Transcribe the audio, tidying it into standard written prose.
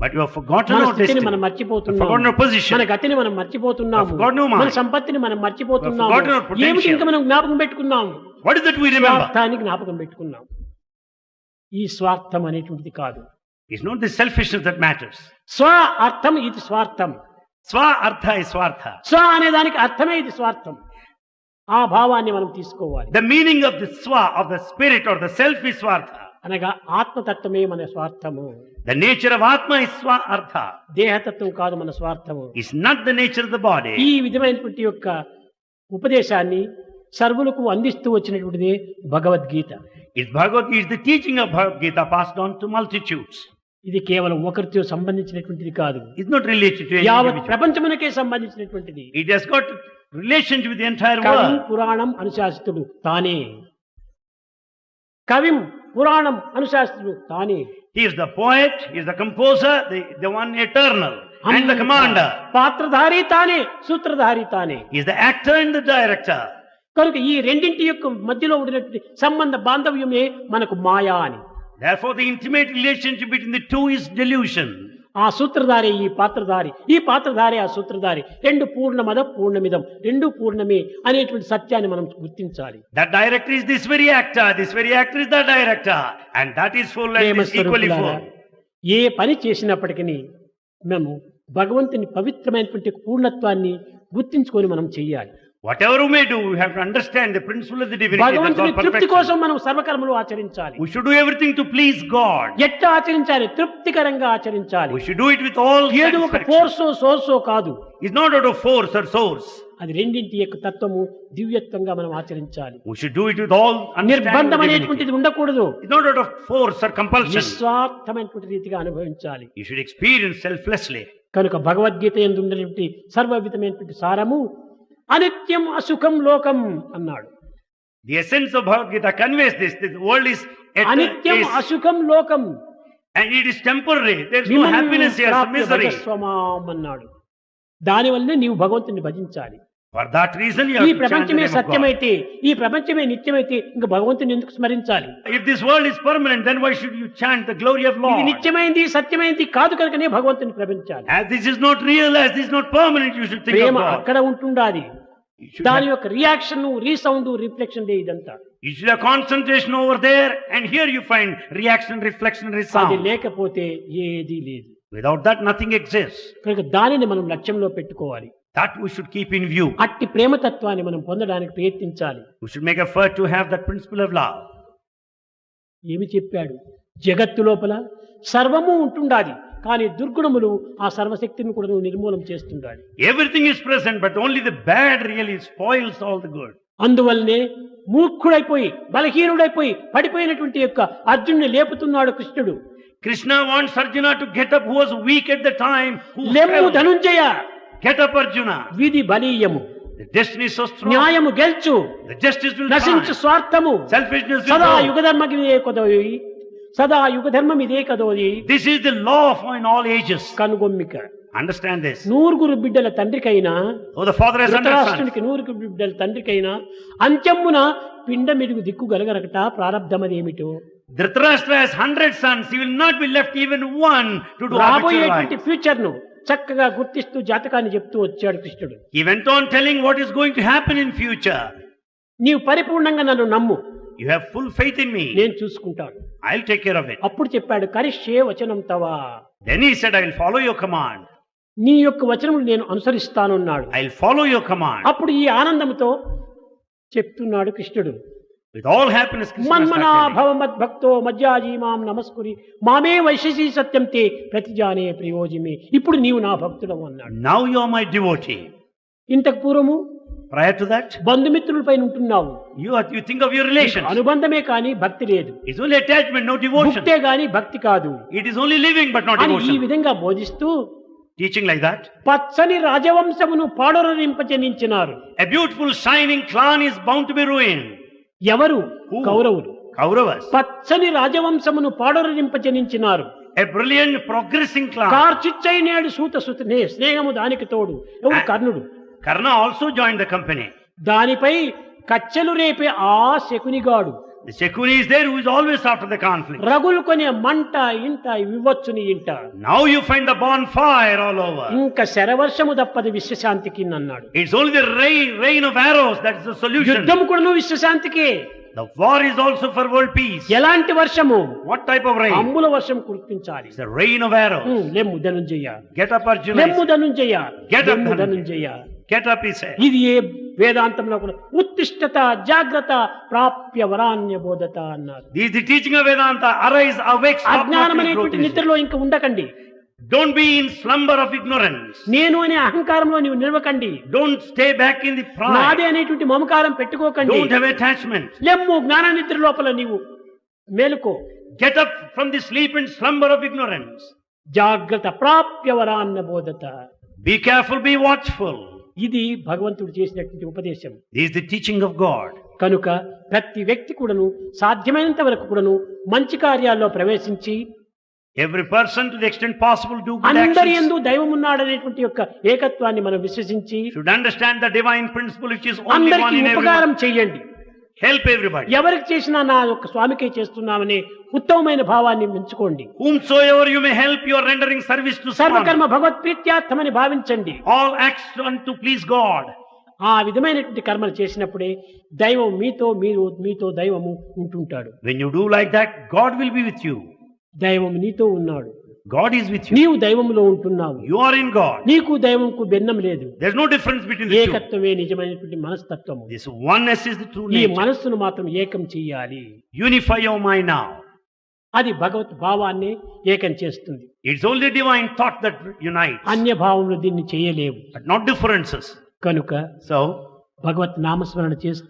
But you have forgotten మన our స్థితిని destiny. మనం You have మర్చిపోతున్నాము. forgotten our position. మన గతిని మనం మర్చిపోతున్నాము. You have forgotten our mind. మన సంపత్తిని మనం మర్చిపోతున్నాము. You have forgotten our potential. ఏమిటి ఇంకా మనం జ్ఞాపకం పెట్టుకున్నాము? What is that we remember? స్వార్థాన్ని జ్ఞాపకం పెట్టుకున్నాం. ఈ స్వార్థం అనేటువంటిది కాదు. It's not the selfishness that matters. స్వ అర్థం ఇది స్వార్థం. Swa artha is swartha. స్వ అనే దానికి అర్థమే ఇది స్వార్థం. ఆ భావాన్ని మనం తీసుకోవాలి. The meaning of the swa, of the spirit or the self is swartha. అనగా ఆత్మతత్వమే మన స్వార్థము. The nature of Atma is swa artha. దేహతత్వం కాదు మన స్వార్థము. It's not the nature of the body. ఈ విధమైనటువంటి యొక్క ఉపదేశాన్ని సర్వులకు అందిస్తూ వచ్చినటువంటిది Bhagavad Gita. It's Bhagavad Gita, it's the teaching of Bhagavad Gita passed on to multitudes. ఇది కేవలం ఒకరితో సంబంధించినటువంటిది కాదు. It's not related to any యావత్ individual. ప్రపంచమునకే సంబంధించినటువంటిది. It has got relationship with the entire కవిం world. పురాణం అనుశాసితుడు తానే. కవిం పురాణం అనుశాసితుడు తానే. He is the poet, he is the composer, the one eternal, and the commander. పాత్రధారి తానే, సూత్రధారి తానే. He is the actor and the director. కనుక ఈ రెండింటి యొక్క మధ్యలో ఉండినటువంటి సంబంధ బాంధవ్యమే మనకు మాయా అని. Therefore, the intimate relationship between the two is delusion. ఆ సూత్రధారి ఈ పాత్రధారి, ఈ పాత్రధారి ఆ సూత్రధారి, రెండు పూర్ణమద పూర్ణమిదం, రెండు పూర్ణమే అనేటువంటి సత్యాన్ని మనం గుర్తించాలి. That director is this very actor is the director, and that is full and is equally full. ఏ పని చేసినప్పటికీ మేము భగవంతుని పవిత్రమైనటువంటి పూర్ణత్వాన్ని గుర్తించుకొని మనం చెయ్యాలి. Whatever we may do, we have to understand the principle of the divinity. That's భగవంతుని all తృప్తి కోసం perfection. మనం సర్వకర్మలు ఆచరించాలి. We should do everything to please God. ఎట్లా ఆచరించాలి? తృప్తికరంగా ఆచరించాలి. We should do it with all ఏదో ఒక satisfaction. ఫోర్సో సోర్సో కాదు. It's not out of force or source. అది రెండింటి యొక్క తత్వము దివ్యత్వంగా మనం ఆచరించాలి. We should do it with all understanding of నిర్బంధం divinity. అనేటువంటిది ఉండకూడదు. It's not out of force or compulsion. నిస్వార్థమైనటువంటి రీతిగా అనుభవించాలి. You should experience selflessly. కనుక భగవద్గీత యందు ఉన్నటువంటి సర్వవిధమైనటువంటి సారము అనిత్యం అసుఖం లోకం అన్నాడు. The essence of Bhagavad Gita conveys this. The world is అనిత్యం అసుఖం లోకం and it is temporary. There is no happiness here, it's misery. భజస్వమాం అన్నాడు. దానివల్లనే నీవు భగవంతుని భజించాలి. For that reason you ఈ have to chant the ప్రపంచమే name of God. సత్యమైతే, ఈ ప్రపంచమే నిత్యమైతే ఇంకా భగవంతుని ఎందుకు స్మరించాలి? If this world is permanent, then why should you chant the glory of ఇది Lord? నిత్యమైంది సత్యమైంది కాదు కనుకనే భగవంతుని ప్రేమించాలి. As this is not real, as this is not permanent, you should think of Prema God. అక్కడ ఉంటుండాలి. You should దాని have, యొక్క reaction resound reflection ఇదంతా. you should have concentration over there, and here you find reaction, reflection, అది resound. లేకపోతే ఏదీ లేదు. Without that, nothing exists. కనుక దానిని మనం లక్ష్యంలో పెట్టుకోవాలి. That we should keep in view. అట్టి ప్రేమతత్వాన్ని మనం పొందడానికి ప్రయత్నించాలి. We should make effort to have that principle of love. ఏమి చెప్పాడు? జగత్తు లోపల సర్వము ఉంటుండాలి, కానీ దుర్గుణములు ఆ సర్వశక్తిని కూడా నిర్మూలం చేస్తుండాలి. Everything is present, but only the bad really spoils all the good. అందువల్లనే మూర్ఖుడైపోయి బలహీనుడైపోయి పడిపోయినటువంటి యొక్క అర్జునుని లేపుతున్నాడు కృష్ణుడు. Krishna wants Arjuna to get up, who was weak at the time. Who లెమ్ము fell. Dhanunjaya, Get up, Arjuna. విధి బలీయము, The destiny is so strong. న్యాయము గెల్చు, The justice will నశించు triumph. స్వార్థము, Selfishness will సదా go. యుగధర్మం ఇదే కదోయి, సదా యుగధర్మం ఇదే కదోయి. This is the law of in all ages. కనుగొమ్మిక Understand this. నూరుగురు బిడ్డల తండ్రికైనా, Oh, the father has understood. ధృతరాష్ట్రునికి నూరుగురు బిడ్డల తండ్రికైనా అంత్యమున పిండ మెరుగు దిక్కు గలగరకట ప్రారబ్ధమదేమిటో. Dhritarashtra has 100 sons. He will not be left even one to do habitual రాబోయేటువంటి life. ఫ్యూచర్ ను చక్కగా గుర్తిస్తూ జాతకాన్ని చెప్తూ వచ్చాడు కృష్ణుడు. He went on telling what is going to happen in future. నీవు పరిపూర్ణంగా నన్ను నమ్ము, You have full faith in me. నేను చూసుకుంటాను. I'll take care of it. అప్పుడు చెప్పాడు కరిష్యే వచనం తవా, Then he said, I will follow your command. నీ యొక్క వచనములు నేను అనుసరిస్తానన్నాడు. I'll follow your command. అప్పుడు ఈ ఆనందంతో చెప్తున్నాడు కృష్ణుడు. With all happiness, Krishna మన్మనా started telling. భవ మద్భక్తో మజ్జాజీ మాం నమస్కురి మామే వైశసి సత్యం తే ప్రతిజానే ప్రయోజమే. ఇప్పుడు నీవు నా భక్తుడవు అన్నాడు. Now you are my devotee. ఇంతకు పూర్వము Prior to that, బంధుమిత్రులపై ఉంటున్నావు. you think of your relations. అనుబంధమే కాని భక్తి లేదు. It's only attachment, no devotion. భక్తే గాని భక్తి కాదు It is only living, but not అని ఈ devotion. విధంగా బోధిస్తూ Teaching like that. పచ్చని రాజవంశమును పాడొరరింపజనించినారు. A beautiful shining clan is bound to be ruined. ఎవరు? Who? కౌరవులు. Kauravas. పచ్చని రాజవంశమును పాడొరరింపజనించినారు. A brilliant progressing clan. కార్చిచ్చై నేడు సూత సుతనే స్నేహము దానికి తోడు. ఎవరు? కర్ణుడు. Karna also joined the company. దానిపై కచ్చెలు రేపే ఆ శకునిగాడు The Shakuni is there who is always after the conflict. రగులు కొనే మంట ఇంట వివ్వచ్చుని ఇంట. Now you find the bonfire all over. ఇంకా శరవర్షము తప్పది విశ్వశాంతికి అన్నాడు. It's only the rain of arrows that is the solution. యుద్ధం కూడాను విశ్వశాంతికి. The war is also for world peace. ఎలాంటి వర్షము? What type of rain? అంబుల వర్షం కురిపించాలి. It's the rain of arrows. లెమ్ము Dhanunjaya. Get up, Arjuna. లెమ్ము Dhanunjaya. Get up, Dhanunjaya. Get up, he said. ఇది ఏ వేదాంతంలో కూడా ఉత్తిష్టత జాగ్రత్త ప్రాప్య వరాన్య బోధత అన్నారు. This is the teaching of Vedanta. Arise, awake, stop. అజ్ఞానం అనేటువంటి నిద్రలో ఇంకా ఉండకండి. Don't be in slumber of ignorance. నేను అనే అహంకారంలో నీవు నిలవకండి. Don't stay back in the pride. నాదే అనేటువంటి మమకారం పెట్టుకోకండి. Don't have attachment. లెమ్ము జ్ఞాన నిద్ర లోపల నీవు మేలుకో. Get up from the sleep and slumber of ignorance. జాగ్రత్త ప్రాప్య వరాన్య బోధత. Be careful, be watchful. ఇది భగవంతుడు చేసినటువంటి ఉపదేశం. This is the teaching of God. కనుక ప్రతి వ్యక్తి కూడాను సాధ్యమైనంత వరకు కూడాను మంచి కార్యాల్లో ప్రవేశించి Every person, to the extent possible, do good అందరి actions. యందు దైవం ఉన్నాడనేటువంటి యొక్క ఏకత్వాన్ని మనం విశ్వసించి Should understand the divine principle which is only one అందరికీ in ఉపకారం everyone. చేయండి. Help everybody. ఎవరికి చేసినా నా యొక్క స్వామికే చేస్తున్నామనే ఉత్తమమైన భావాన్ని పెంచుకోండి. Whomsoever you may help, you are rendering service to సర్వకర్మ someone. భగవత్ప్రీత్యార్థమని భావించండి. All acts done to please God. ఆ విధమైనటువంటి కర్మలు చేసినప్పుడే దైవం మీతో దైవము ఉంటుంటాడు. When you do like that, God will be with you. దైవం నీతో ఉన్నాడు. God is with you. నీవు దైవంలో ఉంటున్నావు. You are in God. నీకు దైవంకు భిన్నం లేదు. There's no difference between the two. ఏకత్వమే నిజమైనటువంటి మనస్తత్వము. This oneness is the true ఈ nature. మనస్సును మాత్రం ఏకం చెయ్యాలి. Unify your mind now. అది భగవత్ భావాన్ని ఏకం చేస్తుంది. It's only divine thought that unites, అన్య భావంలో దీన్ని చేయలేవు. but not differences. కనుక So, భగవత్ నామస్మరణ చేస్తూ